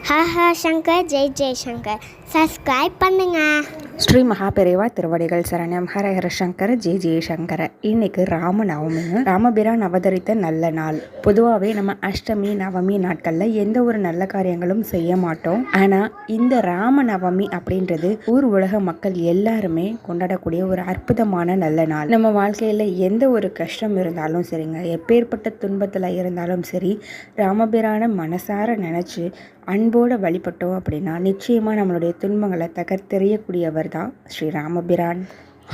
Hara Hara Shankar Jai Jai Shankar subscribe பண்ணுங்க. ஸ்ரீ மகாபெரிவா திருவடிகள் சரணம். ஹர ஹர சங்கர ஜெய் ஜெய சங்கர. இன்னைக்கு ராமநவமிங்க. ராமபிரான் அவதரித்த நல்ல நாள். பொதுவாகவே நம்ம அஷ்டமி நவமி நாட்களில் எந்த ஒரு நல்ல காரியங்களும் செய்ய மாட்டோம். ஆனால் இந்த ராமநவமி அப்படின்றது ஊர் உலக மக்கள் எல்லாருமே கொண்டாடக்கூடிய ஒரு அற்புதமான நல்ல நாள். நம்ம வாழ்க்கையில் எந்த ஒரு கஷ்டம் இருந்தாலும் சரிங்க, எப்பேற்பட்ட துன்பத்தில் இருந்தாலும் சரி, ராமபிரானை மனசார நினச்சி அன்போடு வழிபட்டோம் அப்படின்னா நிச்சயமாக நம்மளுடைய துன்பங்களை தகர்த்தெறியக்கூடியவர் தான் ஸ்ரீ ராமபிரான்.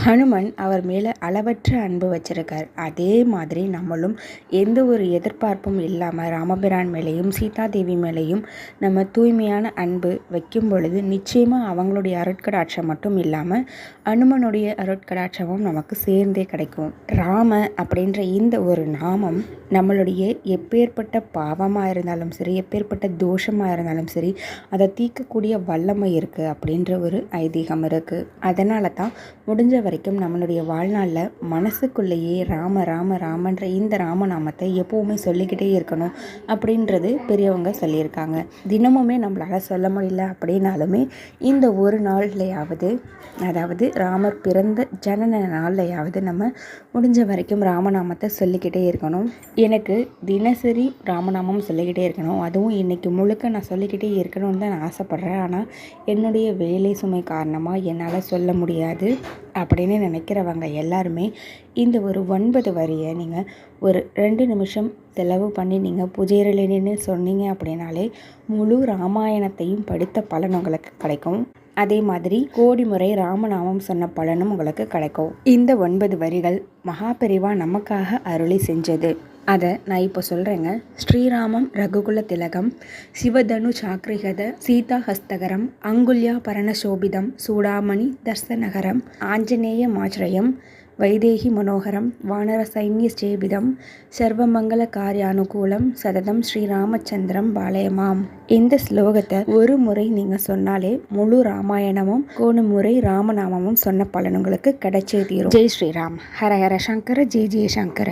ஹனுமன் அவர் மேலே அளவற்ற அன்பு வச்சிருக்கார். அதே மாதிரி நம்மளும் எந்த ஒரு எதிர்பார்ப்பும் இல்லாமல் ராமபிரான் மேலேயும் சீதாதேவி மேலேயும் நம்ம தூய்மையான அன்பு வைக்கும் பொழுது நிச்சயமாக அவங்களுடைய அருட்கடாட்சம் மட்டும் இல்லாமல் அனுமனுடைய அருட்கடாட்சமும் நமக்கு சேர்ந்தே கிடைக்கும். ராம அப்படின்ற இந்த ஒரு நாமம் நம்மளுடைய எப்பேற்பட்ட பாவமாக இருந்தாலும் சரி, எப்பேற்பட்ட தோஷமாக இருந்தாலும் சரி, அதை தீர்க்கக்கூடிய வல்லமை இருக்குது அப்படின்ற ஒரு ஐதீகம் இருக்குது. அதனால தான் முடிஞ்ச வரைக்கும் நம்மளுடைய வாழ்நாளில் மனசுக்குள்ளேயே ராம ராம ராமன்ற இந்த ராமநாமத்தை எப்போவுமே சொல்லிக்கிட்டே இருக்கணும் அப்படின்றது பெரியவங்க சொல்லியிருக்காங்க. தினமுமே நம்மளால் சொல்ல முடியல அப்படின்னாலுமே இந்த ஒரு நாள்லையாவது, அதாவது ராமர் பிறந்த ஜனன நாள்லையாவது நம்ம முடிஞ்ச வரைக்கும் ராமநாமத்தை சொல்லிக்கிட்டே இருக்கணும். எனக்கு தினசரி ராமநாமம் சொல்லிக்கிட்டே இருக்கணும், அதுவும் இன்றைக்கி முழுக்க நான் சொல்லிக்கிட்டே இருக்கணும்னு தான் நான் ஆசைப்பட்றேன். ஆனால் என்னுடைய வேலை சுமை காரணமாக என்னால் சொல்ல முடியாது அப்படின்னு நினைக்கிறவங்க எல்லாருமே இந்த ஒரு 9 வரியை நீங்கள் ஒரு 2 நிமிஷம் செலவு பண்ணி நீங்கள் பூஜையில் நின்று சொன்னீங்க அப்படின்னாலே முழு ராமாயணத்தையும் படித்த பலன் உங்களுக்கு கிடைக்கும். அதே மாதிரி கோடி முறை ராமநாமம் சொன்ன பலனும் உங்களுக்கு கிடைக்கும். இந்த 9 வரிகள் மகாபெரிவா நமக்காக அருளி செஞ்சது. அதை நான் இப்போ சொல்கிறேங்க. ஸ்ரீராமம் ரகுகுல திலகம் சிவதனு சாக்ரிகத சீதா ஹஸ்தகரம் அங்குல்யா பரணசோபிதம் சூடாமணி தர்சநகரம் ஆஞ்சநேய மாச்ரயம் வைதேகி மனோகரம் வானர சைன்ய சேபிதம் சர்வமங்கல காரியானுகூலம் சததம் ஸ்ரீராமச்சந்திரம் பாலயமாம். இந்த ஸ்லோகத்தை ஒரு முறை நீங்கள் சொன்னாலே முழு ராமாயணமும் கோணு முறை ராமநாமமும் சொன்ன பலன் உங்களுக்கு கிடைச்சே தீரும். ஜெய் ஸ்ரீராம். ஹர ஹர சங்கர ஜெய் ஜெய சங்கர.